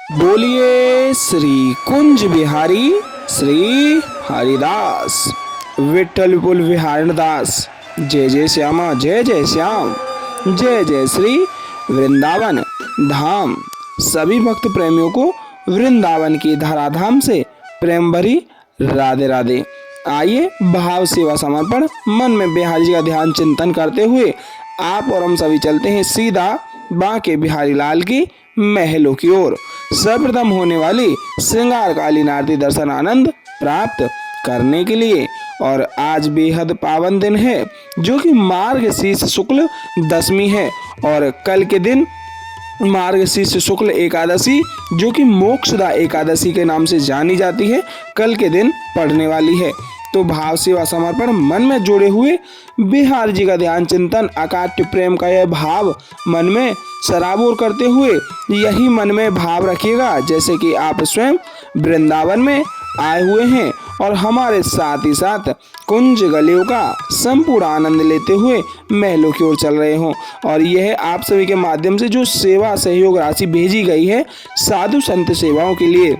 बोलिए श्री कुंज बिहारी श्री हरिदास विठ्ठल विपुल विहारदास। जय जय श्यामा जय जय श्याम जय जय श्री वृंदावन धाम। सभी भक्त प्रेमियों को वृंदावन की धराधाम से प्रेम भरी राधे राधे। आइए भाव सेवा समर्पण मन में बिहारी जी का ध्यान चिंतन करते हुए आप और हम सभी चलते हैं सीधा बांके बिहारी लाल की महलों की ओर। सर्वप्रथम होने वाली श्रृंगार कालीन आरती दर्शन आनंद प्राप्त करने के लिए। और आज बेहद पावन दिन है जो कि मार्गशीर्ष शुक्ल दशमी है और कल के दिन मार्गशीर्ष शुक्ल एकादशी जो कि मोक्षदा एकादशी के नाम से जानी जाती है, कल के दिन पढ़ने वाली है। तो भाव सेवा समर्पण मन में जोड़े हुए बिहार जी का ध्यान चिंतन अकाट्य प्रेम का यह भाव मन में सराबोर करते हुए यही मन में भाव रखिएगा जैसे कि आप स्वयं वृंदावन में आए हुए हैं और हमारे साथ ही साथ कुंज गलियों का संपूर्ण आनंद लेते हुए महलों की ओर चल रहे हों। और यह आप सभी के माध्यम से जो सेवा सहयोग राशि भेजी गई है साधु संत सेवाओं के लिए,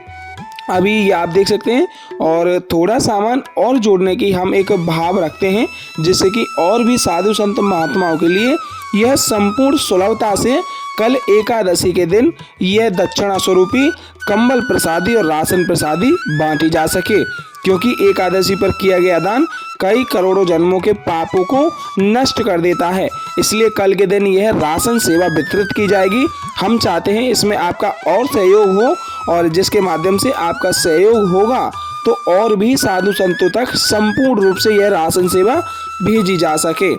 अभी ये आप देख सकते हैं। और थोड़ा सामान और जोड़ने की हम एक भाव रखते हैं जिससे कि और भी साधु संत महात्माओं के लिए यह संपूर्ण सुलभता से कल एकादशी के दिन यह दक्षिणा स्वरूपी कंबल प्रसादी और राशन प्रसादी बांटी जा सके, क्योंकि एकादशी पर किया गया दान कई करोड़ों जन्मों के पापों को नष्ट कर देता है। इसलिए कल के दिन यह राशन सेवा वितरित की जाएगी। हम चाहते हैं इसमें आपका और सहयोग हो और जिसके माध्यम से आपका सहयोग होगा तो और भी साधु संतों तक संपूर्ण रूप से यह राशन सेवा भेजी जा सके।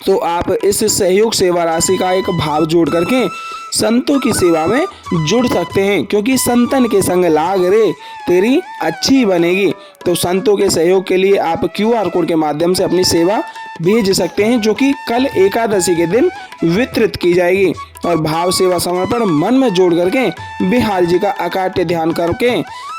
तो आप इस सहयोग सेवा राशि का एक भाव जोड़ करके संतों की सेवा में जुड़ सकते हैं, क्योंकि संतन के संग लाग रे तेरी अच्छी बनेगी। तो संतों के सहयोग के लिए आप QR कोड के माध्यम से अपनी सेवा भेज सकते हैं जो कि कल एकादशी के दिन वितरित की जाएगी। और भाव सेवा समर्पण मन में जोड़ करके बिहार जी का अकाट्य ध्यान करके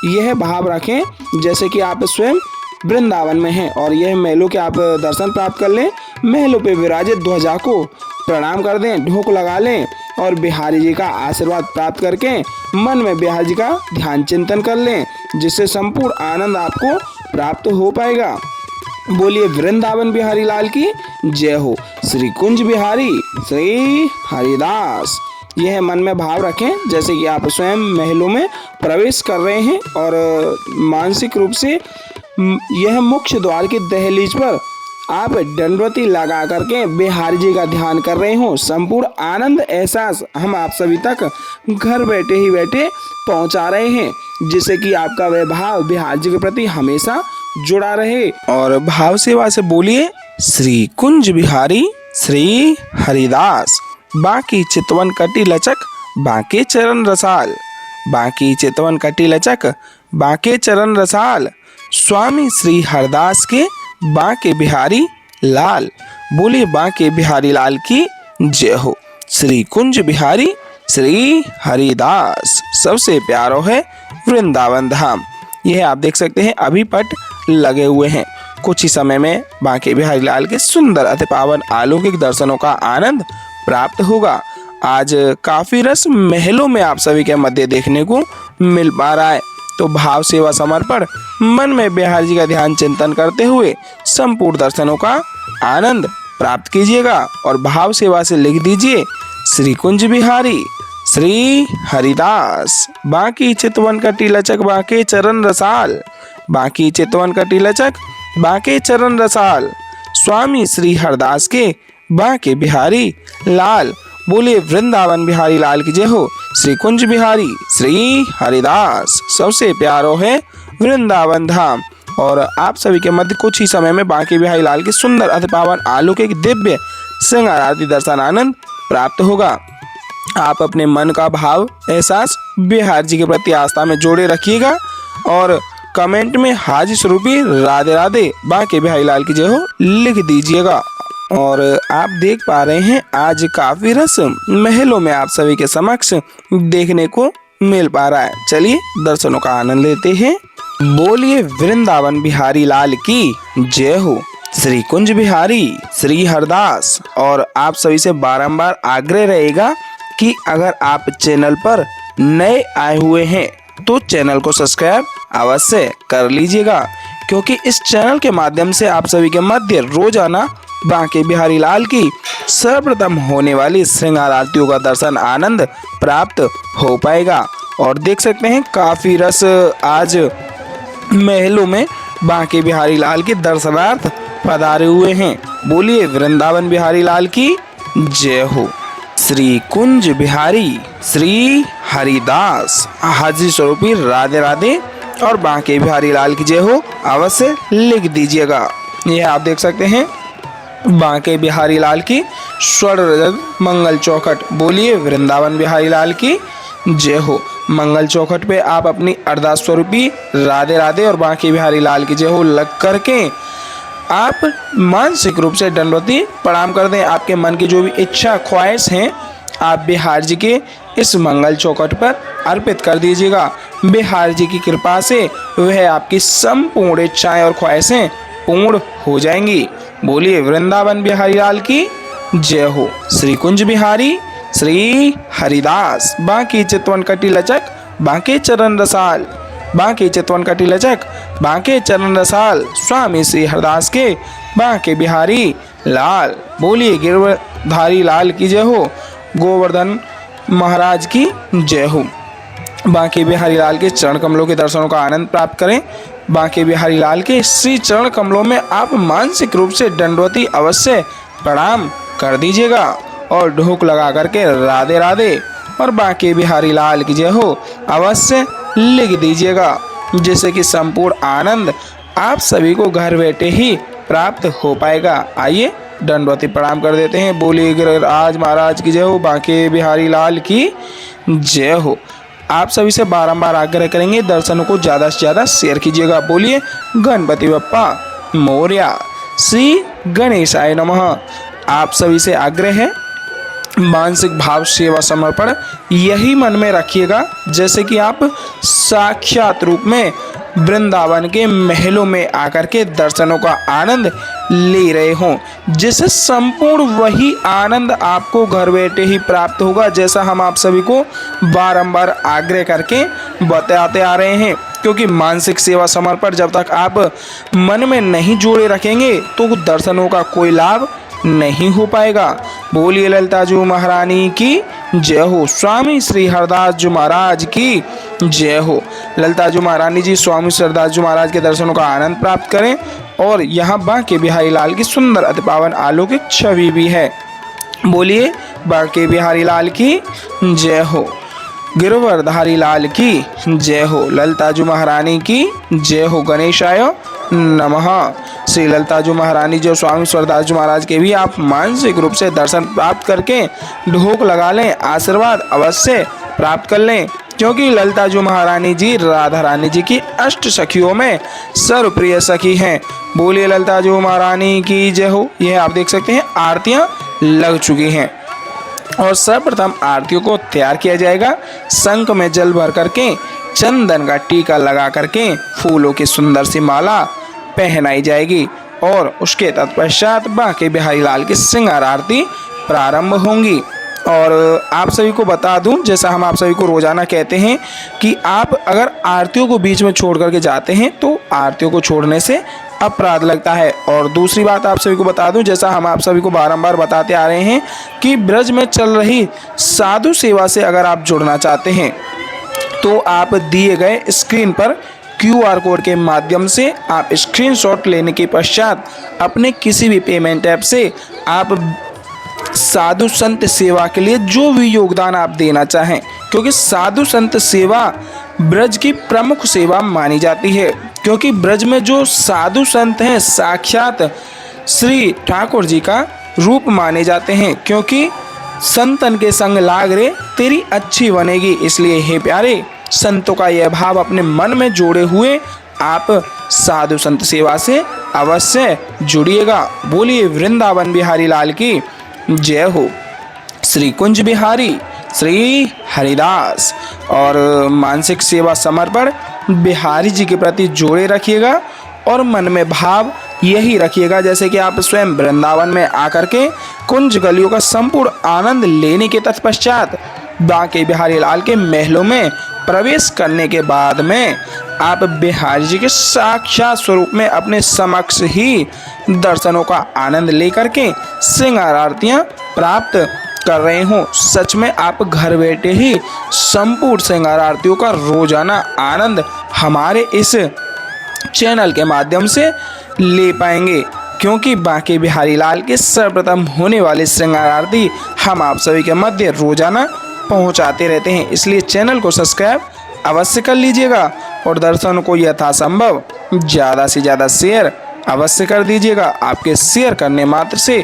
यह भाव रखें जैसे कि आप स्वयं वृंदावन में हैं और यह महलों के आप दर्शन प्राप्त कर लें। महलों पे विराजित ध्वजा को प्रणाम कर दें, ढोक लगा लें और बिहारी जी का आशीर्वाद प्राप्त करके मन में बिहारी जी का ध्यान चिंतन कर लें जिससे संपूर्ण आनंद आपको प्राप्त हो पाएगा। बोलिए वृंदावन बिहारी लाल की जय हो। श्री कुंज बिहारी श्री हरिदास। यह मन में भाव रखें जैसे कि आप स्वयं महलों में प्रवेश कर रहे हैं और मानसिक रूप से यह मुख्य द्वार की दहलीज पर आप दंडवती लगा करके बिहारी जी का ध्यान कर रहे हो। संपूर्ण आनंद एहसास हम आप सभी तक घर बैठे ही बैठे पहुंचा रहे हैं जिससे कि आपका वह भाव बिहारी जी के प्रति हमेशा जुड़ा रहे। और भाव सेवा से बोलिए श्री कुंज बिहारी श्री हरिदास। बाकी चितवन कटी लचक बाके चरण रसाल। बाकी चितवन कटी लचक बाके चरण रसाल। स्वामी श्री हरदास के बांके बिहारी लाल। बोले बांके बिहारी लाल की जय हो। श्री कुंज बिहारी श्री हरिदास। सबसे प्यारो है वृंदावन धाम। यह आप देख सकते हैं अभी पट लगे हुए हैं। कुछ ही समय में बांके बिहारी लाल के सुंदर अति पावन अलौकिक दर्शनों का आनंद प्राप्त होगा। आज काफी रस महलों में आप सभी के मध्य देखने को मिल पा रहा है। तो भाव सेवा समर्पण मन में बिहारी जी का ध्यान चिंतन करते हुए संपूर्ण दर्शनों का आनंद प्राप्त कीजिएगा। और भाव सेवा से लिख दीजिए श्री कुंज बिहारी श्री हरिदास। बाकी चितवन कटी लचक बाके चरण रसाल। बाकी चितवन कटी लचक बाके चरण रसाल। स्वामी श्री हरदास के बाके बिहारी लाल। बोले वृंदावन बिहारी लाल की जय हो। श्री कुंज बिहारी श्री हरिदास। सबसे प्यारो है वृंदावन धाम। और आप सभी के मध्य कुछ ही समय में बांके बिहारी लाल के सुंदर अति पावन अलौकिक दिव्य श्रृंगार आरती दर्शन आनंद प्राप्त होगा। आप अपने मन का भाव एहसास बिहार जी के प्रति आस्था में जोड़े रखिएगा और कमेंट में हाजी स्वरूपी राधे राधे बांके बिहारी लाल की जय हो लिख दीजिएगा। और आप देख पा रहे हैं आज काफी रस महलों में आप सभी के समक्ष देखने को मिल पा रहा है। चलिए दर्शनों का आनंद लेते हैं। बोलिए वृंदावन बिहारी लाल की जय हो। श्री कुंज बिहारी श्री हरदास। और आप सभी से बारंबार आग्रह रहेगा कि अगर आप चैनल पर नए आए हुए हैं तो चैनल को सब्सक्राइब अवश्य कर लीजिएगा, क्योंकि इस चैनल के माध्यम से आप सभी के मध्य रोजाना बांके बिहारी लाल की सर्वप्रथम होने वाली श्रृंगार आरतियों का दर्शन आनंद प्राप्त हो पाएगा। और देख सकते हैं काफी रस आज महलों में बांके बिहारी लाल के दर्शनार्थ पधारे हुए हैं। बोलिए वृंदावन बिहारी लाल की जय हो। श्री कुंज बिहारी श्री हरिदास हाजिर स्वरूपी राधे राधे और बांके बिहारी लाल की जय हो अवश्य लिख दीजिएगा। यह आप देख सकते हैं बांके बिहारी लाल की स्वर्ण रजत मंगल चौखट। बोलिए वृंदावन बिहारी लाल की जय हो। मंगल चौखट पे आप अपनी अरदास स्वरूपी राधे राधे और बांके बिहारी लाल की जय हो लग करके आप मानसिक रूप से दंडवती प्रणाम कर दें। आपके मन की जो भी इच्छा ख्वाहिश हैं आप बिहार जी के इस मंगल चौखट पर अर्पित कर दीजिएगा। बिहार जी की कृपा से वह आपकी संपूर्ण इच्छाएं और ख्वाहिशें पूर्ण हो जाएंगी। बोलिए वृंदावन बिहारी लाल की जय हो। श्री कुंज बिहारी श्री हरिदास बांके चितवन कटी लचक बांके चरण रसाल बांके चितवन कटी लचक बांके चरण रसाल स्वामी श्री हरिदास के बांके बिहारी लाल। बोलिए गिरधारी लाल की जय हो। गोवर्धन महाराज की जय हो। बांके बिहारी लाल के चरण कमलों के दर्शनों का आनंद प्राप्त करें। बांके बिहारी लाल के श्री चरण कमलों में आप मानसिक रूप से दंडवती अवश्य प्रणाम कर दीजिएगा और ढोक लगा करके राधे राधे और बांके बिहारी लाल की जय हो अवश्य लिख दीजिएगा, जिससे कि संपूर्ण आनंद आप सभी को घर बैठे ही प्राप्त हो पाएगा। आइए दंडवती प्रणाम कर देते हैं। बोलिए गिरिराज महाराज की जय हो। बांके बिहारी लाल की जय हो। आप सभी से बारंबार आग्रह करेंगे दर्शनों को ज़्यादा से ज़्यादा शेयर कीजिएगा। बोलिए गणपति बप्पा मोरया। श्री गणेशाय नमः। आप सभी से आग्रह है मानसिक भाव सेवा समर्पण यही मन में रखिएगा, जैसे कि आप साक्षात रूप में वृंदावन के महलों में आकर के दर्शनों का आनंद ले रहे हों, जिससे संपूर्ण वही आनंद आपको घर बैठे ही प्राप्त होगा, जैसा हम आप सभी को बारंबार आग्रह करके बताते आ रहे हैं। क्योंकि मानसिक सेवा समर्पण जब तक आप मन में नहीं जोड़े रखेंगे तो दर्शनों का कोई लाभ नहीं हो पाएगा। बोलिए ललिता जी महारानी की जय हो। स्वामी श्री हरदास जी महाराज की जय हो। ललिता जी महारानी जी स्वामी श्री हरदास जी महाराज के दर्शनों का आनंद प्राप्त करें। और यहाँ बांके बिहारी लाल की सुंदर अति पावन अलौकिक छवि भी है। बोलिए बांके बिहारी लाल की जय हो। गिरवरधारी लाल की जय हो। ललिता जी महारानी की जय हो। गणेशाय नमः। श्री ललिता जी महारानी जी और स्वामी स्वरदास जी महाराज के भी आप मानसिक रूप से दर्शन प्राप्त करके ढोक लगा लें, आशीर्वाद अवश्य प्राप्त कर लें, क्योंकि ललिता जी महारानी जी राधा रानी जी की अष्ट सखियों में सर्वप्रिय सखी हैं। बोलिए ललिता जी महारानी की जय हो। यह आप देख सकते हैं आरतियां लग चुकी हैं और सर्वप्रथम आरतियों को तैयार किया जाएगा। शंख में जल भर करके चंदन का टीका लगा करके फूलों की सुंदर सी माला पहनाई जाएगी और उसके तत्पश्चात बांके बिहारी लाल की श्रृंगार आरती प्रारंभ होंगी। और आप सभी को बता दूं, जैसा हम आप सभी को रोजाना कहते हैं कि आप अगर आरतियों को बीच में छोड़ करके जाते हैं तो आरतियों को छोड़ने से अपराध लगता है। और दूसरी बात आप सभी को बता दूं, जैसा हम आप सभी को बारंबार बताते आ रहे हैं कि ब्रज में चल रही साधु सेवा से अगर आप जुड़ना चाहते हैं तो आप दिए गए स्क्रीन पर QR कोड के माध्यम से आप स्क्रीनशॉट लेने के पश्चात अपने किसी भी पेमेंट ऐप से आप साधु संत सेवा के लिए जो भी योगदान आप देना चाहें, क्योंकि साधु संत सेवा ब्रज की प्रमुख सेवा मानी जाती है। क्योंकि ब्रज में जो साधु संत हैं साक्षात श्री ठाकुर जी का रूप माने जाते हैं। क्योंकि संतन के संग लाग रे तेरी अच्छी बनेगी। इसलिए हे प्यारे संतों का यह भाव अपने मन में जोड़े हुए आप साधु संत सेवा से अवश्य जुड़िएगा। बोलिए वृंदावन बिहारी लाल की जय हो। श्री कुंज बिहारी श्री हरिदास और मानसिक सेवा समर्पण बिहारी जी के प्रति जोड़े रखिएगा और मन में भाव यही रखिएगा जैसे कि आप स्वयं वृंदावन में आकर के कुंज गलियों का संपूर्ण आनंद लेने के तत्पश्चात बांके बिहारी लाल के महलों में प्रवेश करने के बाद में आप बिहारी जी के साक्षात स्वरूप में अपने समक्ष ही दर्शनों का आनंद लेकर के श्रृंगार आरतियां प्राप्त कर रहे हो। सच में आप घर बैठे ही संपूर्ण श्रृंगार आरतियों का रोजाना आनंद हमारे इस चैनल के माध्यम से ले पाएंगे, क्योंकि बांके बिहारी लाल के सर्वप्रथम होने वाले श्रृंगार आरती हम आप सभी के मध्य रोजाना पहुंचाते रहते हैं। इसलिए चैनल को सब्सक्राइब अवश्य कर लीजिएगा और दर्शन को यथासंभव ज़्यादा से ज़्यादा शेयर अवश्य कर दीजिएगा। आपके शेयर करने मात्र से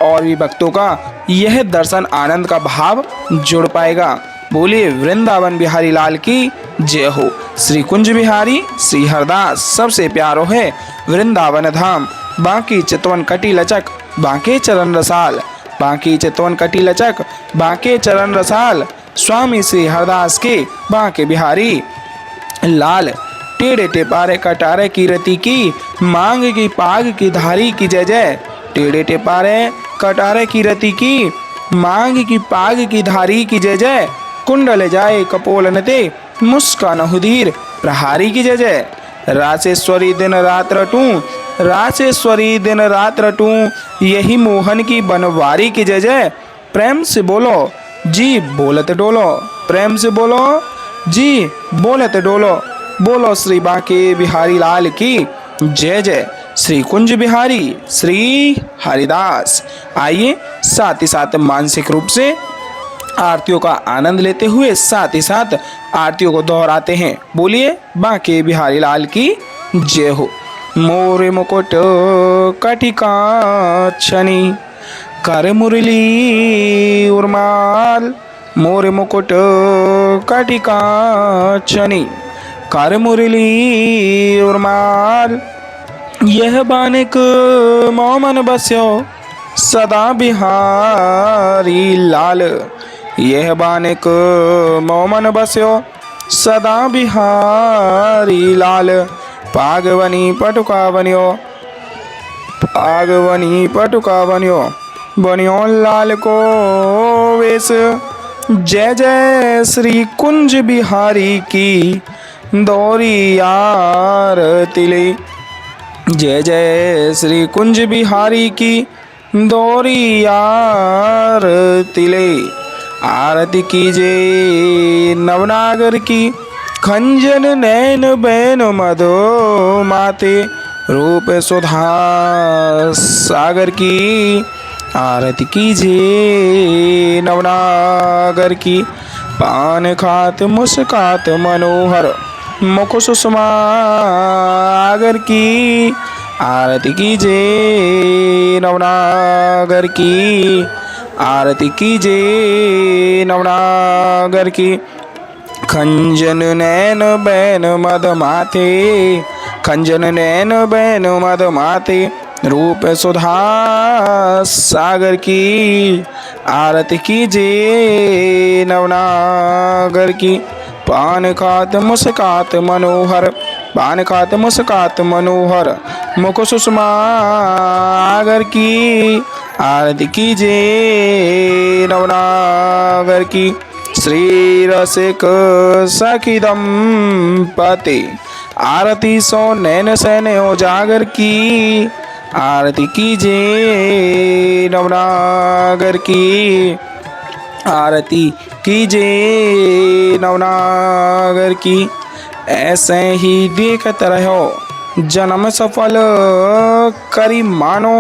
और भी भक्तों का यह दर्शन आनंद का भाव जुड़ पाएगा। बोलिए वृंदावन बिहारी लाल की जय हो। श्री कुंज बिहारी श्री हरदास सबसे प्यारो है वृंदावन धाम। बांकी चितवन कटी लचक बांके चरण रसाल, बांकी चितवन कटी लचक बांके चरण रसाल। स्वामी श्री हरदास के बांके बिहारी लाल। टेढ़े टेपारे कटारे की रति की मांग की पाग की धारी की जय जय। टेढ़े टेपारे कटारे की रति की मांग की पाग की धारी की जय जय। कुंडल जाए कपोल नते मुस्कान हुदीर प्रहारी की जय जय। रासेश्वरी दिन रात रटूं, रासेश्वरी दिन रात रटूं, यही मोहन की बनवारी की जय जय। प्रेम से बोलो जी बोलत डोलो, प्रेम से बोलो जी बोलत डोलो। बोलो श्री बांके बिहारी लाल की जय जय। श्री कुंज बिहारी श्री हरिदास। आइए साथ ही साथ मानसिक रूप से आरतियों का आनंद लेते हुए साथ ही साथ आरतियों को दोहराते हैं। बोलिए बांके बिहारी लाल की जय हो। मोरे मुकुट कटिका छनी कर मुरली उर्माल, मोरे मुकुट कटिका छनी कर मुरली उर्माल। यह बानिक मोमन बस्यो सदा बिहारी लाल, यह बानिक मोमन बस्यो सदा बिहारी लाल। पागवनी पटुका बनियो, पागवनी पटुका बनियो, बनियो लाल को वेश। जय जय श्री कुंज बिहारी की दौरी आरती ले, जय जय श्री कुंज बिहारी की दौरी आरती ले। आरती कीजे नवनागर की खंजन नैन बैन मधो माते रूप सुधा सागर की। आरती कीजे नवनागर की पान खात मुस्कात मनोहर मुख सुषमा आगर की। आरती कीजे नवनागर की, आरती कीजे नवनागर की। खंजन नैन बैन मद माथे, खंजन नैन बैन मद माथे रूप सुधा सागर की। आरती कीजे नवनागर की पान खात मुस्कात मनोहर, पान खात मुस्कात मनोहर मुख सुषमा आगर की। आरती कीजे नवनागर की। श्री रसिक सखी दंपति आरती सो नैन सैन उजागर की। आरती कीजे नवनागर की, आरती कीजे नवनागर की। ऐसे ही देखत रहो जन्म सफल करी मानो,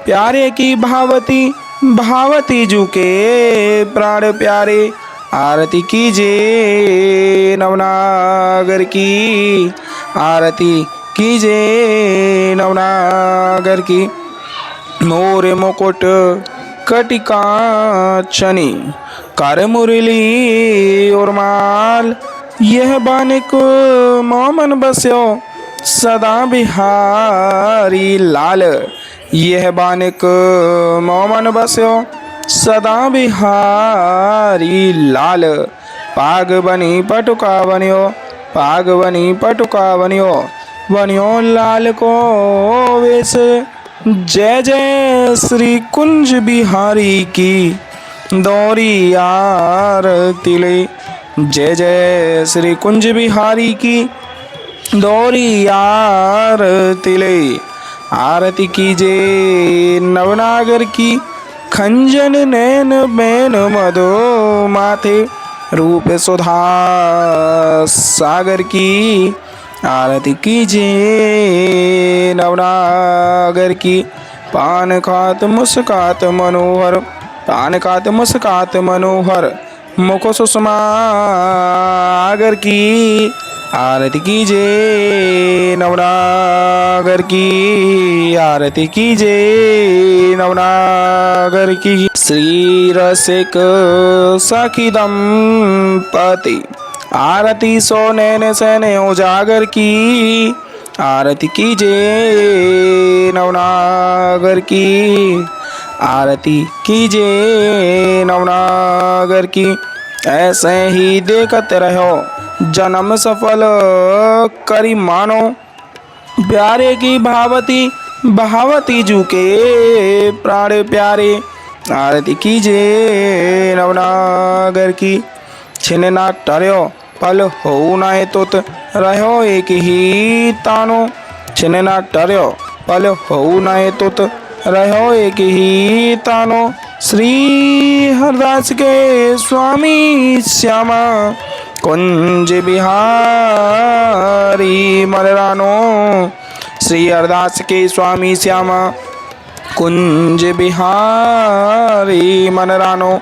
प्यारे की भावती भावती जू के प्राण प्यारे। आरती कीजे नवनागर की, आरती कीजे नवनागर की। मोरे मुकुट कटिका छनी कर मुरली उर्माल, यह बानिक मोमन बस्यो सदा बिहारी लाल। यह बानिक मोमन बस्यो सदा बिहारी लाल। पाग बनी पटुका बनियो, पाग बनी पटुका बनियो, बनियो लाल को वेश। जय जय श्री कुंज बिहारी की दौरी आरती ले। जय जय श्री कुंज बिहारी की दौरी आरती ले। आरती कीजे नवनागर की खंजन नैन बैन मधो माथे रूप सुधा सागर की। आरती कीजिए नवनागर की पान खात मुस्कात मनोहर। पान खात मुस्कात मनोहर मुख सुषमागर की। आरती कीजिए नवनागर की। आरती कीजिए नवनागर की। श्री रसिक सखी दंपति आरती सो नैन सैने उजागर की। आरती कीजिए नवनागर की। आरती कीजिए नवनागर की। ऐसे ही देखत रहो जन्म सफल करी मानो। प्यारे की भावती बहावती जू के प्राण प्यारे। आरती कीजिए नवनागर की। छिन ना टर्यो पल हो नाए तुत रहो एक ही तानो। छिन ना टर्यो पल हो नाए तुत रहो एक ही तानो। श्री हरदास के स्वामी श्यामा कुंज बिहारी मररानो। श्री हरदास के स्वामी श्यामा कुंज बिहारी मनरानो।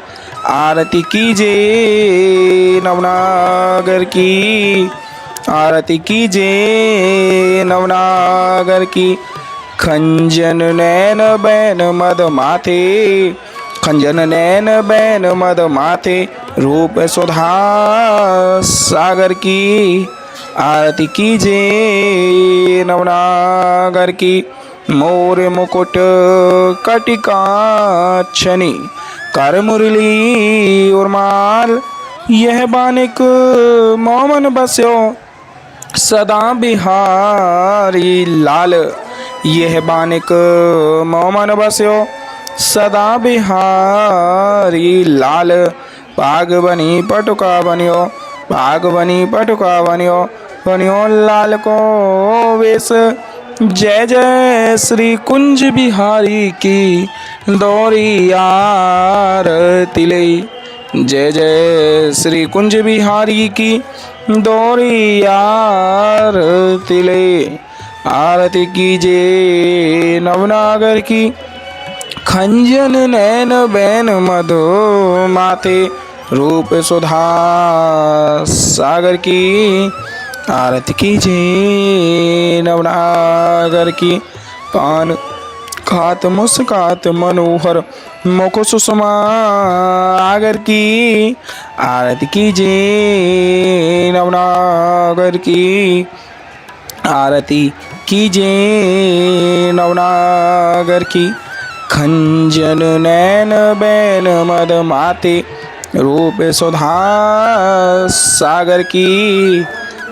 आरती कीजिए नवनागर की। आरती कीजिए नवनागर की। खंजन नैन बैन मद माथे। खंजन नैन बैन मद माथे रूप सुधा सागर की। आरती कीजिए नवनागर की। मोर मुकुट कटिकाक्षनी कर मुरली उर्माल। यह बानिक मोमन बस्यो सदा बिहारी लाल। यह बानिक मोमन बस्यो सदा बिहारी लाल। पाग बनी पटुका बनियो। पाग बनी पटुका बनियो। बनियो लाल को वेश। जय जय श्री कुंज बिहारी की दौरी आरती ले। जय जय श्री कुंज बिहारी की दौरी आरती ले। आरती कीजिए नवनागर की। खंजन नैन बैन मधु माथे रूप सुधा सागर की। आरती कीजिए नवनागर की। पान खात मुस्कात मनोहर मुख सुषमा आगर की। आरती कीजिए नवनागर की। आरती कीजिए नवनागर की। खंजन नैन बैन मद माते रूप सुधा सागर की।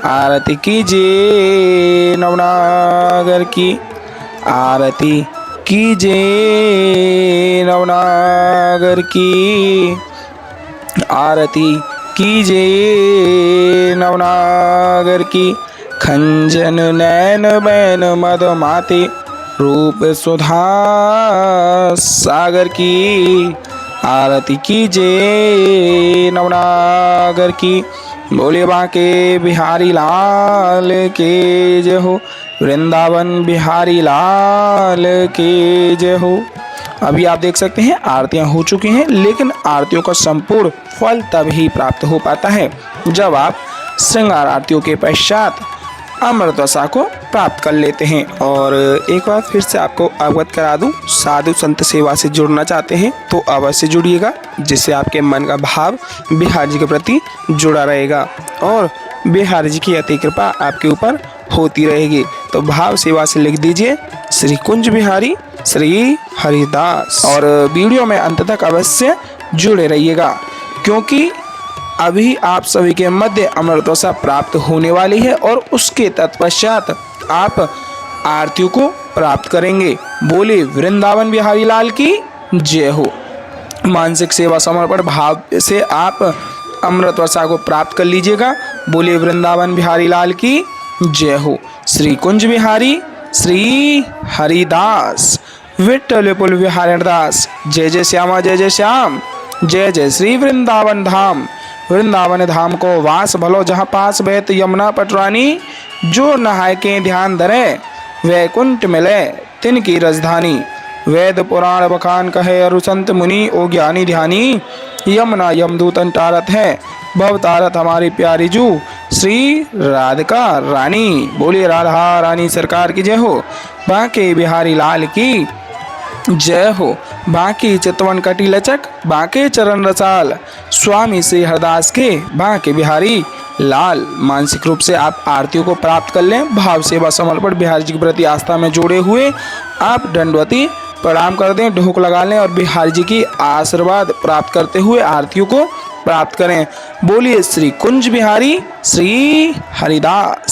आरती कीजिए नवनागर की। आरती कीजिए नवनागर की। आरती कीजिए नवनागर की। खंजन नैन बैन मद माते रूप सुधा सागर की। आरती कीजिए नवनागर की। बोले बांके बिहारी लाल के जय हो। वृंदावन बिहारी लाल के जय हो। अभी आप देख सकते हैं आरतियां हो चुकी हैं, लेकिन आरतियों का संपूर्ण फल तभी प्राप्त हो पाता है जब आप श्रृंगार आरतियों के पश्चात अमृतदशा को प्राप्त कर लेते हैं। और एक बार फिर से आपको अवगत करा दूं, साधु संत सेवा से जुड़ना चाहते हैं तो अवश्य जुड़िएगा, जिससे आपके मन का भाव बिहार जी के प्रति जुड़ा रहेगा और बिहार जी की अति कृपा आपके ऊपर होती रहेगी। तो भाव सेवा से लिख दीजिए श्री कुंज बिहारी श्री हरिदास। और वीडियो में अंत तक अवश्य जुड़े रहिएगा, क्योंकि अभी आप सभी के मध्य अमृतदशा प्राप्त होने वाली है और उसके तत्पश्चात आप आरतियों को प्राप्त करेंगे। बोले वृंदावन बिहारी लाल की जय हो। मानसिक सेवा समर्पण भाव से आप अमृत वर्षा को प्राप्त कर लीजिएगा। बोलिए वृंदावन बिहारी लाल की जय हो। श्री कुंज बिहारी श्री हरिदास विठ्ठल विपुल बिहारी दास। जय जय श्यामा जय जय श्याम। जय जय श्री वृंदावन धाम। वृंदावन धाम को वास भलो जहाँ पास बहत यमुना पटरानी। जो नहाय के ध्यान धरे वैकुंठ मिले तिनकी राजधानी। वेद पुराण बखान कहे अरु संत मुनि ओ ज्ञानी ध्यानी। यमुना यमदूतन तारत है भव तारत हमारी प्यारी जू श्री राधिका रानी। बोलिए राधा रानी सरकार की जय हो। बांके बिहारी लाल की जय हो। बांके चितवन कटी लचक बांके चरण रसाल। स्वामी श्री हरदास के बांके बिहारी लाल। मानसिक रूप से आप आरतियों को प्राप्त कर लें। भाव सेवा समर्पण बिहारी जी के प्रति आस्था में जुड़े हुए आप दंडवती प्रणाम कर दें, ढोक लगा लें और बिहारी जी की आशीर्वाद प्राप्त करते हुए आरतियों को प्राप्त करें। बोलिए श्री कुंज बिहारी श्री हरिदास।